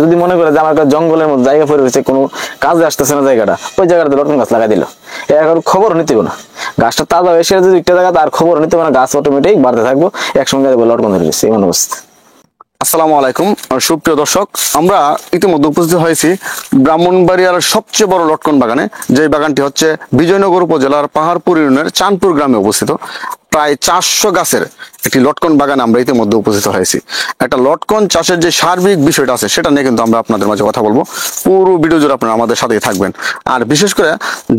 যদি মনে করে যে আমার একটা জঙ্গলের মধ্যে জায়গা পড়ে রয়েছে, কোনো কাজে আসতেছে না জায়গাটা, ওই জায়গাটাতে লটকন গাছ লাগাই দিল, এখন খবর নিতে না, গাছটা তাজা হয়ে যদি একটা জায়গা তার খবর নিতে না, গাছ অটোমেটিক বাড়তে থাকবো, একসঙ্গে লটকন ধরে গেছে এমন অবস্থা। আসসালামু আলাইকুম সুপ্রিয় দর্শক, আমরা ইতিমধ্যে উপস্থিত হয়েছি ব্রাহ্মণবাড়িয়ার সবচেয়ে বড় লটকন বাগানে। যে বাগানটি হচ্ছে বিজয়নগর উপজেলার পাহাড়পুর ইউনিয়নের চাঁদপুর গ্রামে অবস্থিত। প্রায় 400 গাছের একটি লটকন বাগানে আমরা ইতিমধ্যে উপস্থিত হয়েছি। একটা লটকন চাষের যে সার্বিক বিষয়টা আছে সেটা নিয়ে কিন্তু আমরা আপনাদের মাঝে কথা বলবো। পুরো ভিডিও জুড়ে আপনারা আমাদের সাথেই থাকবেন। আর বিশেষ করে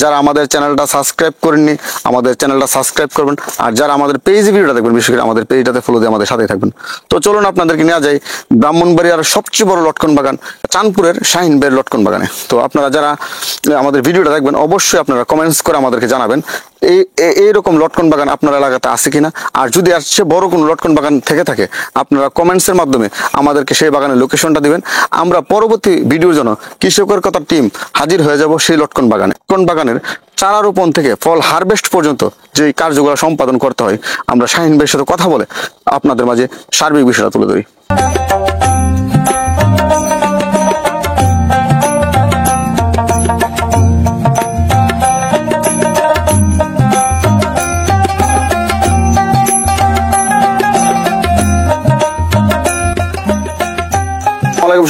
যারা আমাদের চ্যানেলটা সাবস্ক্রাইব করেননি, আমাদের চ্যানেলটা সাবস্ক্রাইব করবেন। আর যারা আমাদের পেজে ভিডিওটা দেখবেন, বিশেষ করে আমাদের পেজটাতে ফলো দিয়ে আমাদের সাথেই থাকবেন। তো চলুন আপনাদেরকে নিয়ে যাই ব্রাহ্মণবাড়িয়ার সবচেয়ে বড় লটকন বাগান চাঁদপুরের শাহিন বের লটকন বাগানে। তো আপনারা যারা আমাদের ভিডিওটা দেখবেন অবশ্যই আপনারা কমেন্টস করে আমাদেরকে জানাবেন এইরকম লটকন বাগান আপনার এলাকাতে আছে কিনা। আর যদি আসছে বড় কোনো লটকন বাগান থেকে থাকে আপনারা কমেন্টসের মাধ্যমে আমাদেরকে সেই বাগানের লোকেশনটা দিবেন। আমরা পরবর্তী ভিডিওর জন্য কৃষকের কথা টিম হাজির হয়ে যাব সেই লটকন বাগানে। লটকন বাগানের চারা রোপণ থেকে ফল হারভেস্ট পর্যন্ত যে কার্যগুলো সম্পাদন করতে হয়, আমরা শাহিন ভাইয়ের সাথে কথা বলে আপনাদের মাঝে সার্বিক বিষয়টা তুলে ধরি।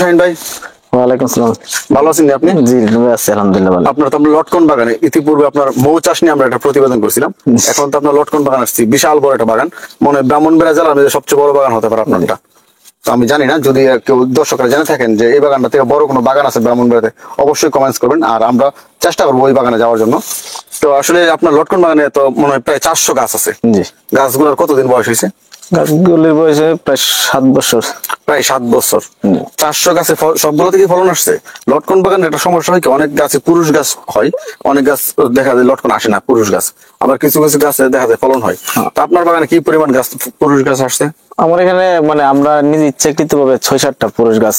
শাহিন ভাই, ওয়ালাইকুম আসসালাম। ভালো আছেন আপনি? জি আছি আলহামদুলিল্লাহ ভালো। আপনার তো আমরা লটকন বাগানে ইতিপূর্বে আপনার মৌ চাষ নিয়ে আমরা একটা প্রতিবেদন করছিলাম। এখন তো আপনার লটকন বাগান আসছি, বিশাল বড় একটা বাগান, মনে হয় ব্রাহ্মণবাড়িয়া জেলার মধ্যে সবচেয়ে বড় বাগান হতে পারে আপনারটা। তো আমি জানি না, যদি কেউ দর্শকরা জেনে থাকেন যে এই বাগানটা থেকে বড় কোনো বাগান আছে ব্রাহ্মণবাড়িয়াতে, অবশ্যই কমেন্টস করবেন আর আমরা চেষ্টা করবো ওই বাগানে যাওয়ার জন্য। তো আসলে আপনার লটকন বাগানে তো মনে হয় প্রায় 400 গাছ আছে। জি। গাছগুলোর কতদিন বয়স হয়েছে? গাছগুলির বয়সে প্রায় 7 বছর। প্রায় 7 বছর। 400 গাছে সবগুলো থেকে ফলন আসছে। লটকন বাগানের একটা সমস্যা হয় কি, অনেক গাছে পুরুষ গাছ হয়, অনেক গাছ দেখা যায় লটকন আসে না পুরুষ গাছ, আবার কিছু কিছু গাছে দেখা যায় ফলন হয়। তো আপনার বাগানে কি পরিমাণ গাছ পুরুষ গাছ আসছে? আমার এখানে মানে আমরা নিজে ইচ্ছাকৃত ভাবে 6-7টা পুরুষ গাছ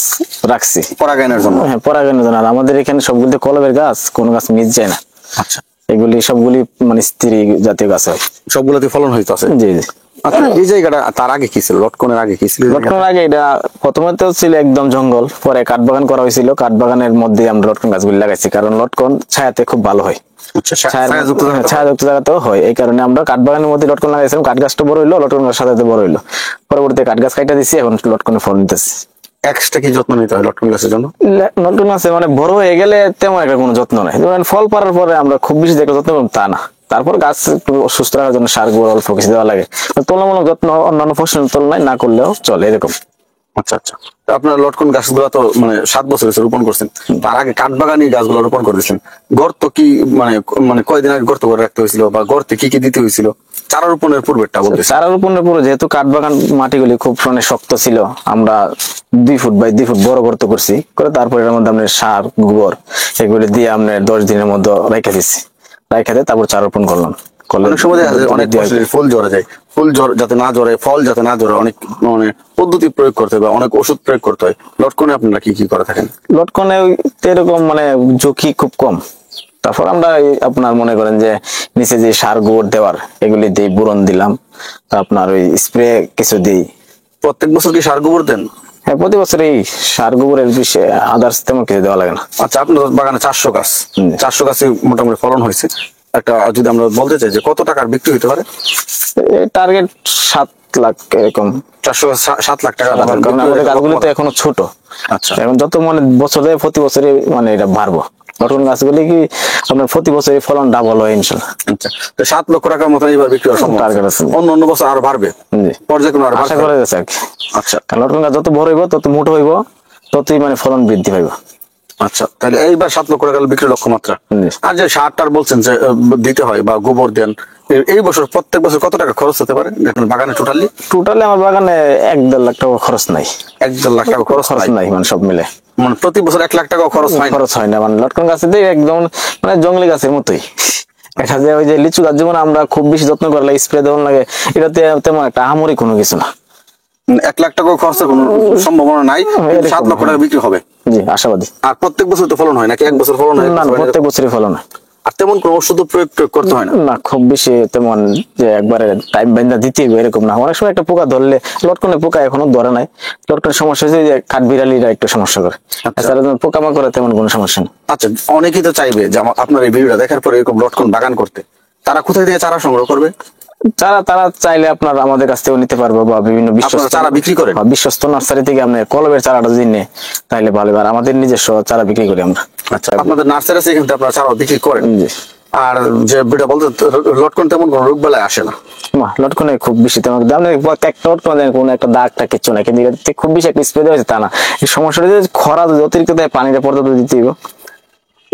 রাখছি পরাগায়নের জন্য। হ্যাঁ, পরাগায়নের জন্য। আর আমাদের এখানে সবগুলো কলমের গাছ, কোনো গাছ মিস যায় না। আচ্ছা, এগুলি সবগুলি মানে স্ত্রী জাতীয় গাছ হয়, সবগুলোতে ফলন হইতো আছে। জি জি। আচ্ছা, এই জায়গাটা তার আগে কি ছিল? লটকনের আগে কি ছিল? লটকনের আগে এটা প্রথমে তো ছিল একদম জঙ্গল, পরে কাঠ বাগান করা হয়েছিল। কাঠ বাগানের মধ্যে আমরা লটকন গাছগুলি লাগাইছি, কারণ লটকন ছায়াতে খুব ভালো হয়, ছায়াযুক্ত জায়গাতেও হয়। এই কারণে আমরা কাঠ বাগানের মধ্যে লটকন লাগাইছিলাম। কাঠ গাছটা বড় হইলো, লটকন গাছ সাথে বড় হইলো। পরবর্তীতে কাঠ গাছ কাটা দিছি, এখন লটকনের ফল নিতেছি। এক্সট্রা কি যত্ন নিতে হয় লটকন গাছের জন্য? লটকন গাছে মানে বড় হয়ে গেলে তেমন একটা কোনো যত্ন নাই। ধরেন ফল পাড়ার পরে আমরা খুব বেশি দেখে যত্ন করব তা না। তারপর গাছ একটু সুস্থ রাখার জন্য সার গুঁড়ো অল্প কিছু দেওয়া লাগে। তুলনামূলক যত্ন অন্যান্য ফসলের তুলনায় না করলেও চলে এরকম। আচ্ছা আচ্ছা। তো আপনার লটকন গাছগুলো তো মানে 7 বছর হয়েছে রোপণ করছেন, তার আগে কাঠবাগানি গাছগুলো রোপণ করেছেন। গর্ত কি মানে মানে কয়দিন আগে গর্ত করে রাখতে হয়েছিল, বা গর্তে কি কি দিতে হয়েছিল? চারা রোপণের পূর্বেটা বলতে। চারা রোপণের পূর্বে যেহেতু কাঠবাগান মাটিগুলি খুব মানে শক্ত ছিল, আমরা 2 ফুট বাই 2 ফুট বড় গর্ত করছি, করে তারপরে এর মধ্যে আমরা সার গোবর এগুলি দিয়ে আমরা 10 দিনের মধ্যে রেখে দিচ্ছি। রেখে দিয়ে তারপর চারা রোপণ করলাম। অনেক সময় দেখা যায় অনেক ফুল ঝরে যায়, ফুল যাতে না ঝরে, ফল যাতে না ঝরে, অনেক মানে পদ্ধতি প্রয়োগ করতে হয় বা অনেক ওষুধ প্রয়োগ করতে হয়। লটকনে আপনারা কি কি করে থাকেন? লটকনে এরকম মানে ঝুঁকি খুব কম। তারপর আমরা আপনার মনে করেন যে নিচে যে সার গোবর দেওয়ার এগুলি দিই, বুরন দিলাম, আপনার ওই স্প্রে কিছু দিই। প্রত্যেক বছর কি সার গোবর দেন? হ্যাঁ, প্রতি বছর এই সার গোবরের বিষয়ে আদার্স তেমন কিছু দেওয়া লাগে না। আচ্ছা, আপনার বাগানে 400 গাছ, 400 গাছে মোটামুটি ফলন হয়েছে। একটা যদি আমরা বলতে চাই যে কত টাকার বিক্রি হতে পারে? টার্গেট 7 লাখ এরকম। 7 লাখ টাকা। কারণ আমাদের গাছগুলি তো এখনো ছোট। আচ্ছা, এখন যত মানে বছর যায় প্রতি বছরে মানে এটা বাড়বো। লটকন গাছগুলি কি আপনার প্রতি বছরই ফলন ডাবল হয় ইনশাল্লাহ। আচ্ছা, তো 7 লক্ষ টাকার মতো এবার বিক্রি হওয়ার সম্ভাবনা টার্গেট আছে। অন্য বছর আরো বাড়বে, পর্যায়ক্রমে আরো আশা করা যাচ্ছে আর কি। আচ্ছা, কারণ লটকন গাছ যত বড় হইব তত মোটা হইব, ততই মানে ফলন বৃদ্ধি পাইব। আচ্ছা, তাহলে এইবার 7 লক্ষ টাকার বিক্রি লক্ষ্যমাত্রা। আর যে সারটার বলছেন যে দিতে হয় বা গোবর দেন, এই বছর প্রত্যেক বছর কত টাকা খরচ হতে পারে বাগানে? টোটালি আমার বাগানে 1-1.5 লাখ টাকা খরচ নাই। 1-1.5 লাখ টাকা খরচ নাই মানে সব মিলে। মানে প্রতি বছর 1 লাখ টাকা খরচ হয় না। মানে লটকন গাছে দিয়ে একদম মানে জঙ্গলি গাছের মতোই। দেখা যায় ওই যে লিচু গাছ যেমন আমরা খুব বেশি যত্ন করলে স্প্রে দেওয়ার লাগে, এটাতে তেমন একটা আহামরি কোনো কিছু না। 1 লাখ টাকা খরচের কোনো সম্ভাবনা নাই, 7 লক্ষ টাকা বিক্রি হবে। জি, আশাবাদী। আর প্রত্যেক বছর তো ফলন হয় নাকি? এক বছর ফলন হয়? না, প্রত্যেক বছরই ফলন হয়। আর তেমন কোনো ওষুধ প্রয়োগ করতে হয় না। না, খুব বেশি তেমন যে একবারে টাইম বাইন্দা দিতে হবে এরকম না। অনেক সময় একটা পোকা ধরলে, লটকনে পোকা এখনো ধরে নাই, লটকনের সমস্যা হচ্ছে যে কাঠবিড়ালিরা একটু সমস্যা করে, এছাড়া পোকামাকড়ে তেমন কোনো সমস্যা নেই। আচ্ছা, অনেকেই তো চাইবে যে আপনার এই ভিডিওটা দেখার পরে এরকম লটকন বাগান করতে, তারা কোথায় থেকে চারা সংগ্রহ করবে? তারা চাইলে আপনার আমাদের কাছ থেকেও নিতে পারবো, বা বিভিন্ন আপনারা চারা বিক্রি করেন? বিশ্বস্ত নার্সারি থেকে আপনি কলমের চারাটা যদি নেয় তাহলে ভালো। আর আমাদের নিজস্ব চারা বিক্রি করি আমরা। আচ্ছা, আপনাদের নার্সারি আছে, এখান থেকে আপনারা চারা বিক্রি করেন? জি। আর যে যেটা বলতে, লটকন তেমন কোনো রোগ বেলায় আসে না? লটকনে খুব বেশি তেমন একটা লটকন কোনো একটা দাগটা কিচ্ছু না, কিন্তু এটাতে খুব বেশি একটা স্প্রে দেওয়া হয়েছে তা না। এই সমস্যাটা যে খরা যদি অতিরিক্ত দেয়, পানিটা পর্যাপ্ত দিতে হবে,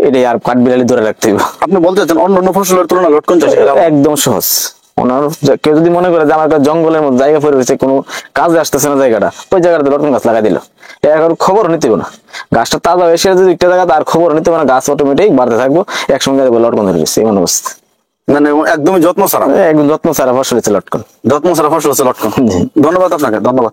এটাই। আর কাঠবিড়ালি ধরে রাখতে হবে। আপনি বলতে চাচ্ছেন অন্য অন্য ফসলের তুলনায় লটকন চাষ একদম সহজ। কেউ যদি মনে করে যে আমার একটা জঙ্গলের মধ্যে জায়গা পড়ে রয়েছে, কোনো কাজে আসতেছে না জায়গাটা, ওই জায়গাটাতে লটকন গাছ লাগাই দিল, এখন খবর নিতে হবে না। গাছটা তাজা এসে যদি একটা জায়গাতে আর খবর নিতে হবে না, গাছ অটোমেটিক বাড়তে থাকবো, একসঙ্গে লটকন ধরে গেছে, এমন অবস্থা। মানে একদমই যত্ন ছাড়া? একদম যত্ন ছাড়া ফসল হচ্ছে লটকন। যত্ন ছাড়া ফসল হচ্ছে লটকন। জি। ধন্যবাদ আপনাকে, ধন্যবাদ।